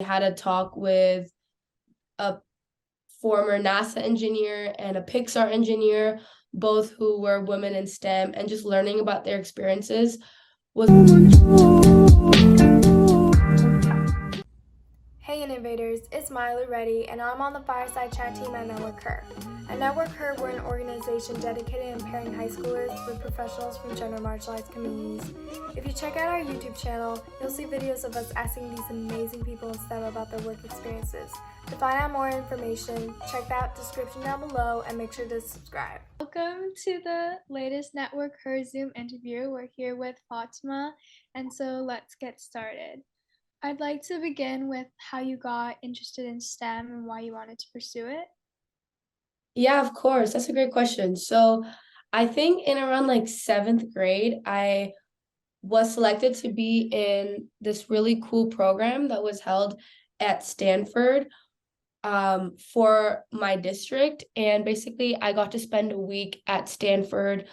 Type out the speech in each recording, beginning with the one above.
had a talk with a former NASA engineer and a Pixar engineer, both who were women in STEM, and just learning about their experiences was. Hey innovators, it's Miley Reddy, and I'm on the Fireside Chat team at myNetworkHer. At myNetworkHer, we're an organization dedicated to pairing high schoolers with professionals from gender marginalized communities. If you check out our YouTube channel, you'll see videos of us asking these amazing people in STEM about their work experiences. To find out more information, check that description down below and make sure to subscribe. Welcome to the latest myNetworkHer Zoom interview. We're here with Fatimah, and so let's get started. I'd like to begin with how you got interested in STEM and why you wanted to pursue it. Yeah, of course. That's a great question. So I think in around like seventh grade, I was selected to be in this really cool program that was held at Stanford for my district. And basically, I got to spend a week at Stanford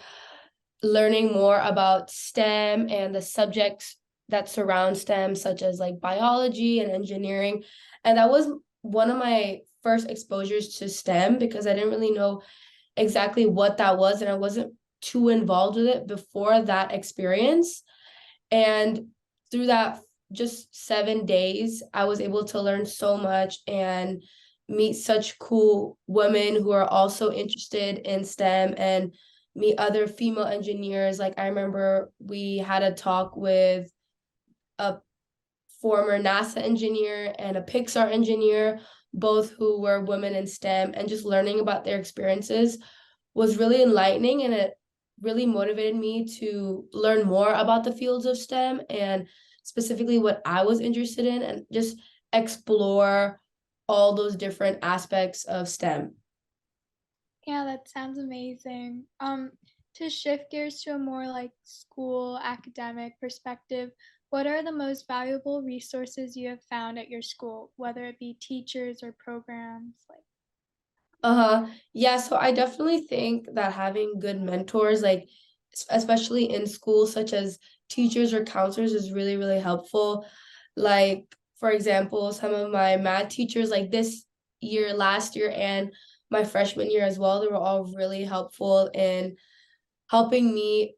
learning more about STEM and the subjects that surround STEM, such as like biology and engineering. And that was one of my first exposures to STEM because I didn't really know exactly what that was, and I wasn't too involved with it before that experience. And through that just 7 days, I was able to learn so much and meet such cool women who are also interested in STEM and meet other female engineers. Like I remember we had a talk with a former NASA engineer and a Pixar engineer, both who were women in STEM, and just learning about their experiences was really enlightening, and it really motivated me to learn more about the fields of STEM and specifically what I was interested in, and just explore all those different aspects of STEM. Yeah, that sounds amazing. To shift gears to a more like school academic perspective, what are the most valuable resources you have found at your school, whether it be teachers or programs? Uh-huh. Yeah, so I definitely think that having good mentors, like especially in school, such as teachers or counselors, is really, really helpful. Like, for example, some of my math teachers, like this year, last year, and my freshman year as well, they were all really helpful in helping me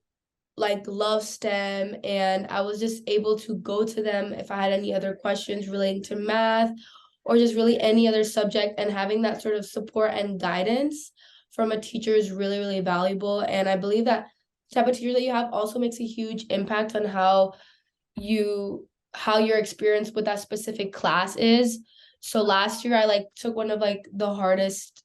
like love STEM, and I was just able to go to them if I had any other questions relating to math or just really any other subject, and having that sort of support and guidance from a teacher is really, really valuable. And I believe that type of teacher that you have also makes a huge impact on you how your experience with that specific class is. So last year I like took one of like the hardest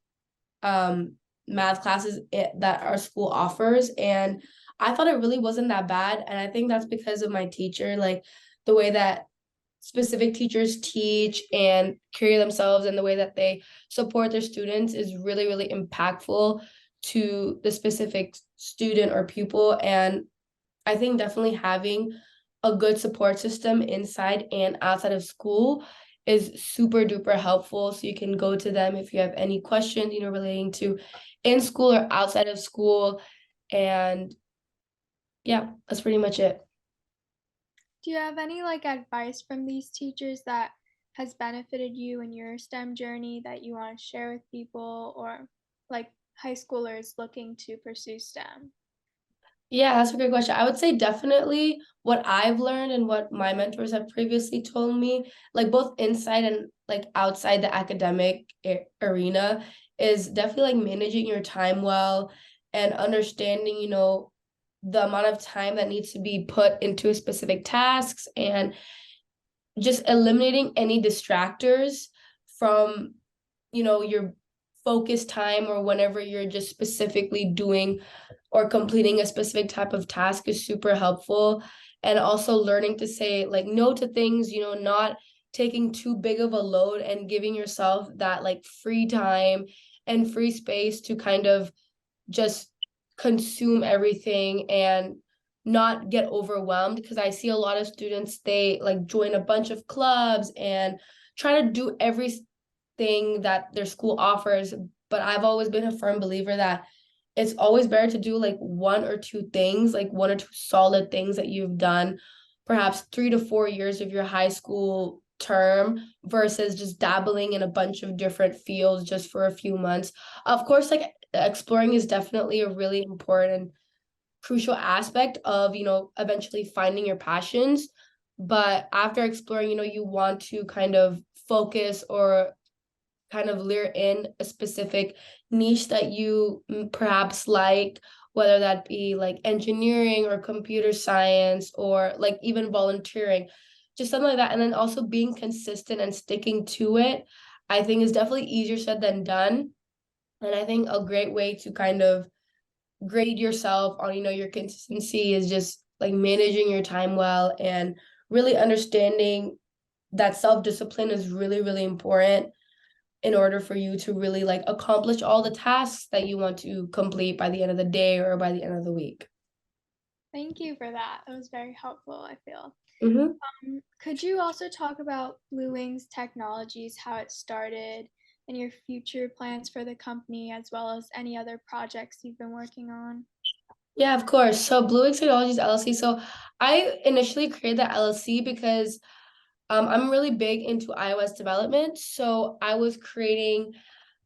math classes that our school offers, and I thought it really wasn't that bad, and I think that's because of my teacher, like the way that specific teachers teach and carry themselves and the way that they support their students is really, really impactful to the specific student or pupil. And I think definitely having a good support system inside and outside of school is super duper helpful. So you can go to them if you have any questions, relating to in school or outside of school. And yeah, that's pretty much it. Do you have any like advice from these teachers that has benefited you in your STEM journey that you want to share with people or like high schoolers looking to pursue STEM? Yeah, that's a great question. I would say definitely what I've learned and what my mentors have previously told me, like both inside and like outside the academic arena, is definitely like managing your time well and understanding, the amount of time that needs to be put into specific tasks, and just eliminating any distractors from, your focus time, or whenever you're just specifically doing or completing a specific type of task is super helpful. And also learning to say like no to things, not taking too big of a load, and giving yourself that like free time and free space to kind of just consume everything and not get overwhelmed. Because I see a lot of students, they like join a bunch of clubs and try to do everything that their school offers. But I've always been a firm believer that it's always better to do like one or two things, like one or two solid things that you've done, perhaps 3 to 4 years of your high school term versus just dabbling in a bunch of different fields just for a few months. Of course, like exploring is definitely a really important, crucial aspect of, eventually finding your passions. But after exploring, you want to kind of focus or kind of lure in a specific niche that you perhaps like, whether that be like engineering or computer science or like even volunteering, just something like that. And then also being consistent and sticking to it, I think is definitely easier said than done. And I think a great way to kind of grade yourself on, your consistency is just like managing your time well and really understanding that self-discipline is really, really important in order for you to really like accomplish all the tasks that you want to complete by the end of the day or by the end of the week. Thank you for that. That was very helpful, I feel. Mm-hmm. Could you also talk about Blue Wings Technologies, how it started, and your future plans for the company, as well as any other projects you've been working on? Yeah, of course. So Blue X Technologies LLC. So I initially created the LLC because I'm really big into iOS development. So I was creating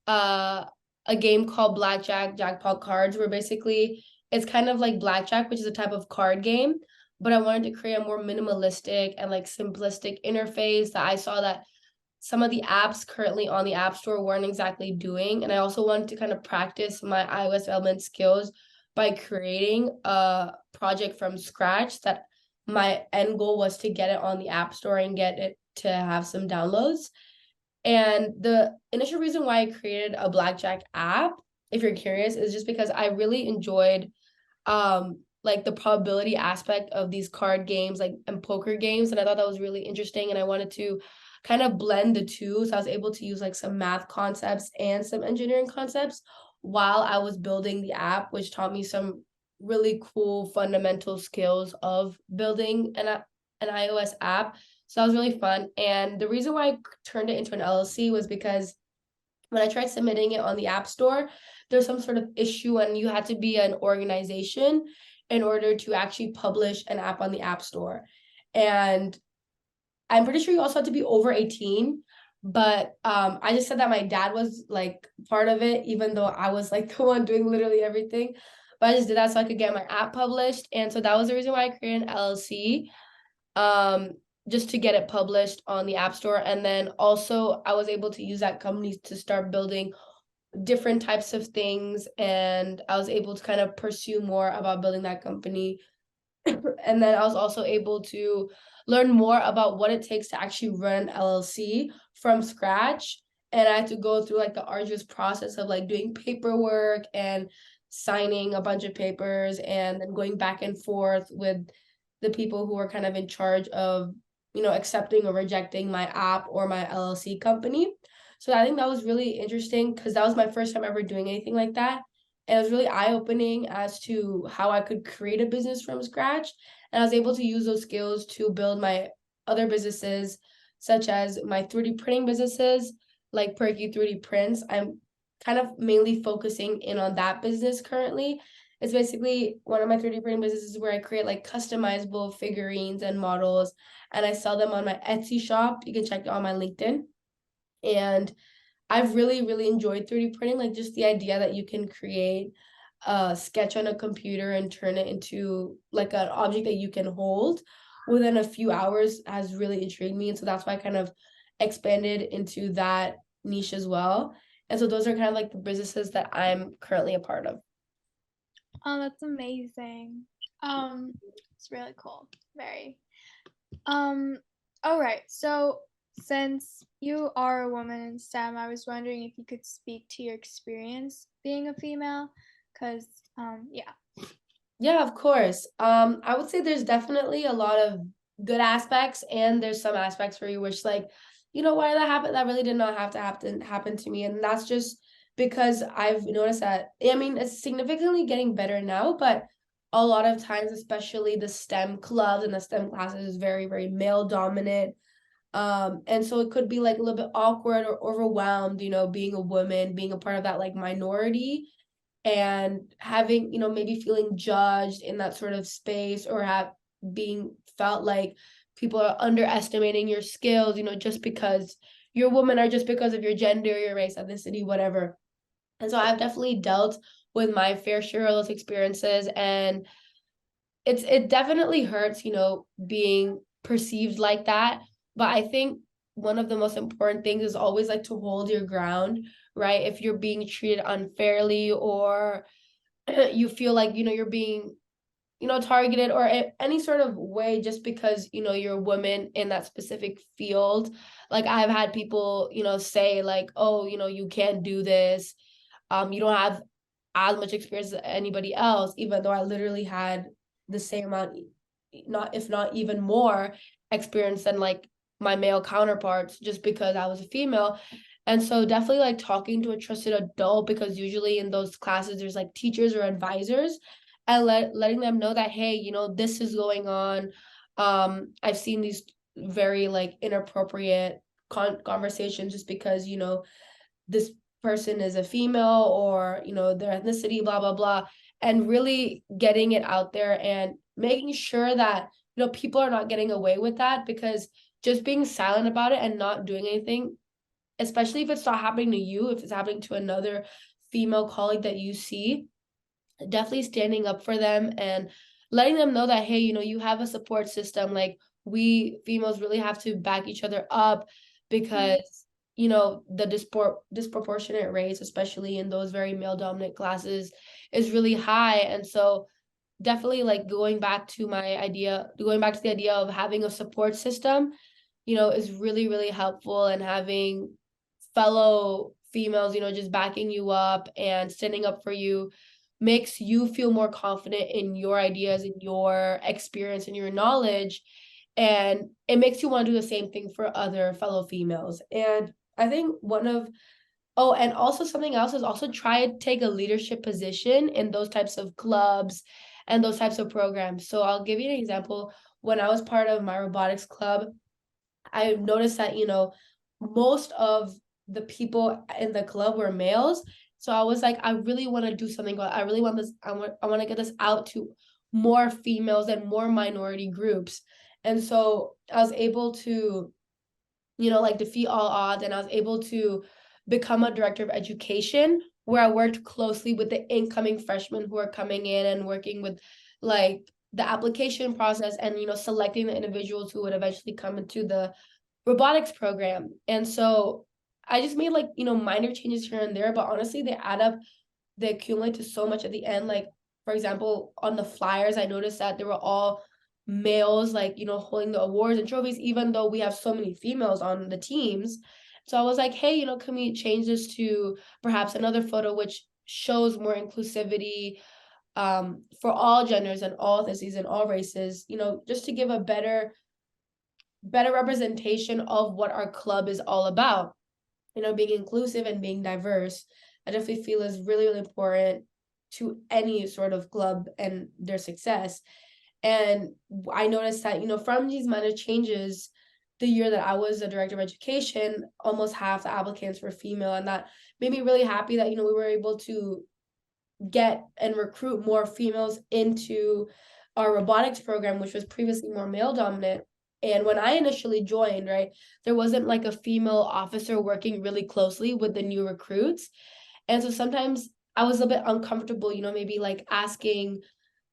uh a game called Blackjack Jackpot Cards, where basically it's kind of like blackjack, which is a type of card game, but I wanted to create a more minimalistic and like simplistic interface that I saw that some of the apps currently on the App Store weren't exactly doing. And I also wanted to kind of practice my iOS development skills by creating a project from scratch that my end goal was to get it on the App Store and get it to have some downloads. And the initial reason why I created a blackjack app, if you're curious, is just because I really enjoyed like the probability aspect of these card games like and poker games, and I thought that was really interesting, and I wanted to kind of blend the two, so I was able to use like some math concepts and some engineering concepts while I was building the app, which taught me some really cool fundamental skills of building an iOS app. So that was really fun. And the reason why I turned it into an LLC was because when I tried submitting it on the App Store, there's some sort of issue and you had to be an organization in order to actually publish an app on the App Store. And I'm pretty sure you also had to be over 18. But I just said that my dad was like part of it, even though I was like the one doing literally everything. But I just did that so I could get my app published. And so that was the reason why I created an LLC, um, just to get it published on the App Store. And then also I was able to use that company to start building different types of things. And I was able to kind of pursue more about building that company. And then I was also able to learn more about what it takes to actually run an LLC from scratch. And I had to go through like the arduous process of like doing paperwork and signing a bunch of papers and then going back and forth with the people who are kind of in charge of, accepting or rejecting my app or my LLC company. So I think that was really interesting because that was my first time ever doing anything like that. And it was really eye-opening as to how I could create a business from scratch. And I was able to use those skills to build my other businesses, such as my 3D printing businesses, like Perky 3D Prints. I'm kind of mainly focusing in on that business currently. It's basically one of my 3D printing businesses where I create like customizable figurines and models, and I sell them on my Etsy shop. You can check it on my LinkedIn. And I've really, really enjoyed 3D printing, like just the idea that you can create a sketch on a computer and turn it into like an object that you can hold within a few hours has really intrigued me. And so that's why I kind of expanded into that niche as well. And so those are kind of like the businesses that I'm currently a part of. Oh, that's amazing. Um, it's really cool. Very. Um, all right. So since you are a woman in STEM, I was wondering if you could speak to your experience being a female, because yeah. Yeah, of course. I would say there's definitely a lot of good aspects, and there's some aspects where you wish, like, why did that happen? That really did not have to happen to me, and that's just because I've noticed that. I mean, it's significantly getting better now, but a lot of times, especially the STEM clubs and the STEM classes, is very, very male dominant. And so it could be like a little bit awkward or overwhelmed, being a woman, being a part of that like minority and having, maybe feeling judged in that sort of space or have being felt like people are underestimating your skills, just because you're a woman or just because of your gender, your race, ethnicity, whatever. And so I've definitely dealt with my fair share of those experiences, and it definitely hurts, being perceived like that. But I think one of the most important things is always like to hold your ground, right? If you're being treated unfairly, or you feel like, you're being, targeted, or any sort of way just because, you're a woman in that specific field. Like I've had people, say like, oh, you can't do this. You don't have as much experience as anybody else, even though I literally had the same amount, not if not even more experience than like my male counterparts, just because I was a female. And so definitely like talking to a trusted adult, because usually in those classes there's like teachers or advisors, and letting them know that, hey, this is going on. I've seen these very like inappropriate conversations just because, this person is a female, or their ethnicity, blah blah blah, and really getting it out there and making sure that people are not getting away with that, because just being silent about it and not doing anything, especially if it's not happening to you, if it's happening to another female colleague that you see, definitely standing up for them and letting them know that, hey, you have a support system. Like, we females really have to back each other up, because the disproportionate rates, especially in those very male dominant classes, is really high. And so definitely like going back to the idea of having a support system, is really really helpful, and having fellow females, just backing you up and standing up for you makes you feel more confident in your ideas and your experience and your knowledge, and it makes you want to do the same thing for other fellow females. And I think and also something else is also try to take a leadership position in those types of clubs and those types of programs. So I'll give you an example. When I was part of my robotics club, I noticed that, most of the people in the club were males. So I was like, I really want to do something. I really want this. I want to get this out to more females and more minority groups. And so I was able to, like defeat all odds. And I was able to become a director of education, where I worked closely with the incoming freshmen who are coming in and working with like the application process, and, selecting the individuals who would eventually come into the robotics program. And so I just made like, minor changes here and there, but honestly, they add up, they accumulate to so much at the end. Like, for example, on the flyers, I noticed that they were all males, like, holding the awards and trophies, even though we have so many females on the teams. So I was like, hey, can we change this to perhaps another photo which shows more inclusivity, for all genders and all ethnicities and all races, just to give a better representation of what our club is all about, being inclusive and being diverse. I definitely feel is really, really important to any sort of club and their success. And I noticed that, from these minor changes, the year that I was the director of education, almost half the applicants were female. And that made me really happy that, we were able to get and recruit more females into our robotics program, which was previously more male dominant. And when I initially joined, right, there wasn't like a female officer working really closely with the new recruits. And so sometimes I was a bit uncomfortable, maybe like asking,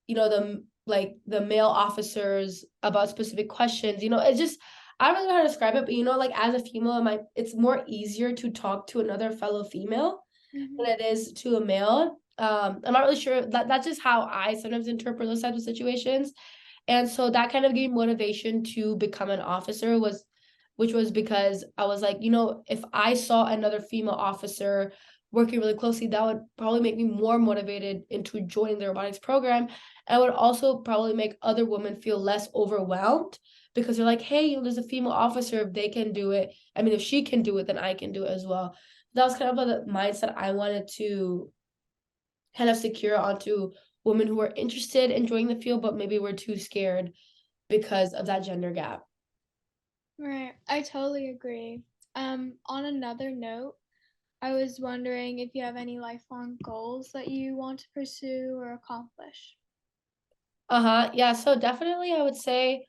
the male officers about specific questions. It's just, I don't really know how to describe it, but like as a female, it's more easier to talk to another fellow female than it is to a male. I'm not really sure, that's just how I sometimes interpret those types of situations. And so that kind of gave me motivation to become an officer, which was because I was like, if I saw another female officer working really closely, that would probably make me more motivated into joining the robotics program. And would also probably make other women feel less overwhelmed, because they're like, hey, there's a female officer. If they can do it, I mean, if she can do it, then I can do it as well. That was kind of the mindset I wanted to kind of secure onto women who are interested in joining the field, but maybe were too scared because of that gender gap. Right. I totally agree. On another note, I was wondering if you have any lifelong goals that you want to pursue or accomplish. Yeah, so definitely I would say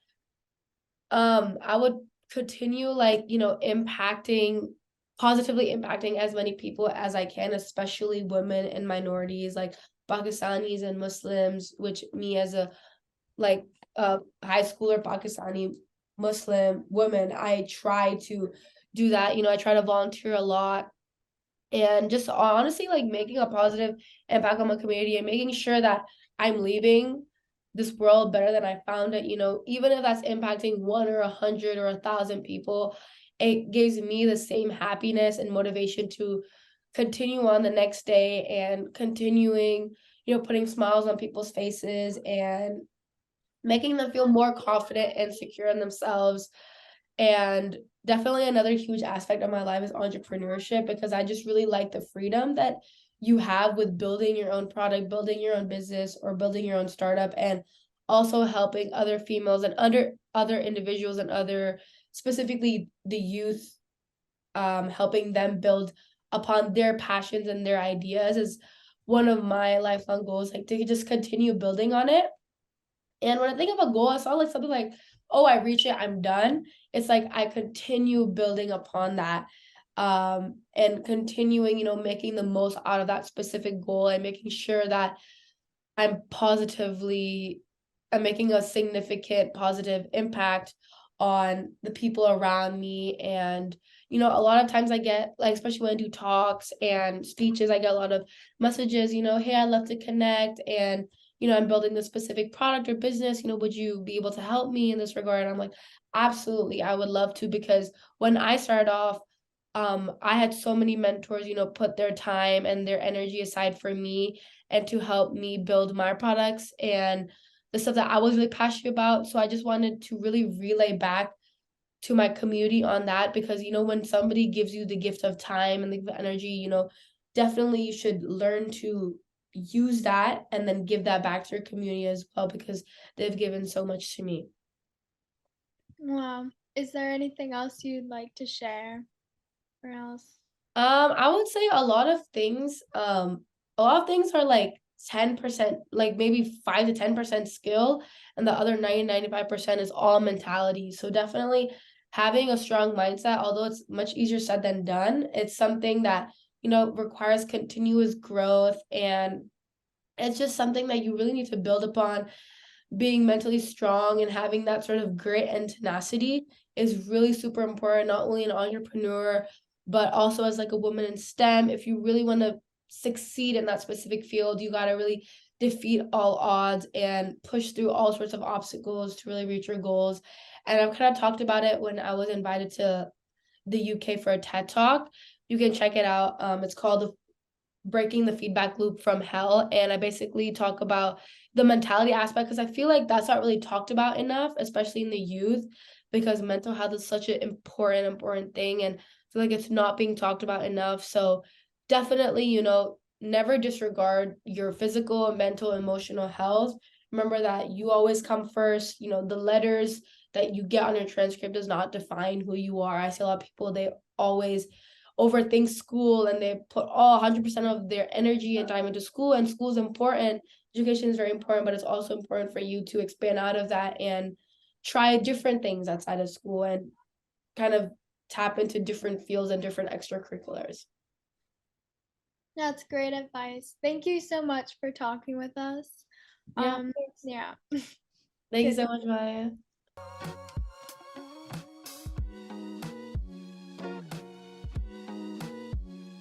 I would continue like, positively impacting as many people as I can, especially women and minorities like Pakistanis and Muslims, which me as a like high schooler Pakistani Muslim woman, I try to do that. I try to volunteer a lot and just honestly like making a positive impact on my community and making sure that I'm leaving this world better than I found it, even if that's impacting one or 100 or 1,000 people, it gives me the same happiness and motivation to continue on the next day and continuing, putting smiles on people's faces and making them feel more confident and secure in themselves. And definitely another huge aspect of my life is entrepreneurship because I just really like the freedom that you have with building your own product, building your own business, or building your own startup, and also helping other females and other individuals and other specifically the youth, helping them build upon their passions and their ideas is one of my lifelong goals, like to just continue building on it. And when I think of a goal, it's not like something like, "Oh, I reach it, I'm done." It's like I continue building upon that, and continuing, making the most out of that specific goal and making sure that I'm positively I'm making a significant positive impact on the people around me. And, a lot of times I get like, especially when I do talks and speeches, I get a lot of messages, "Hey, I'd love to connect and, I'm building this specific product or business, would you be able to help me in this regard?" And I'm like, absolutely, I would love to because when I started off, I had so many mentors, put their time and their energy aside for me and to help me build my products and the stuff that I was really passionate about. So I just wanted to really relay back to my community on that because, when somebody gives you the gift of time and the energy, definitely you should learn to use that and then give that back to your community as well because they've given so much to me. Wow. Is there anything else you'd like to share or else? I would say a lot of things are like 10%, like maybe 5 to 10% skill, and the other 95% is all mentality. So definitely having a strong mindset, although it's much easier said than done, it's something that, requires continuous growth and it's just something that you really need to build upon. Being mentally strong and having that sort of grit and tenacity is really super important, not only an entrepreneur, but also as like a woman in STEM. If you really want to succeed in that specific field, you got to really defeat all odds and push through all sorts of obstacles to really reach your goals. And I've kind of talked about it when I was invited to the UK for a TED Talk. You can check it out. It's called the Breaking the Feedback Loop from Hell, and I basically talk about the mentality aspect because I feel like that's not really talked about enough, especially in the youth, because mental health is such an important thing, and I feel like it's not being talked about enough. So definitely, never disregard your physical, mental, emotional health. Remember that you always come first. The letters that you get on your transcript does not define who you are. I see a lot of people, they always overthink school and they put all 100% of their energy and time into school, and school is important. Education is very important, but it's also important for you to expand out of that and try different things outside of school and kind of tap into different fields and different extracurriculars. That's great advice. Thank you so much for talking with us. Yeah, Yeah. thank you Good. so much, Maya.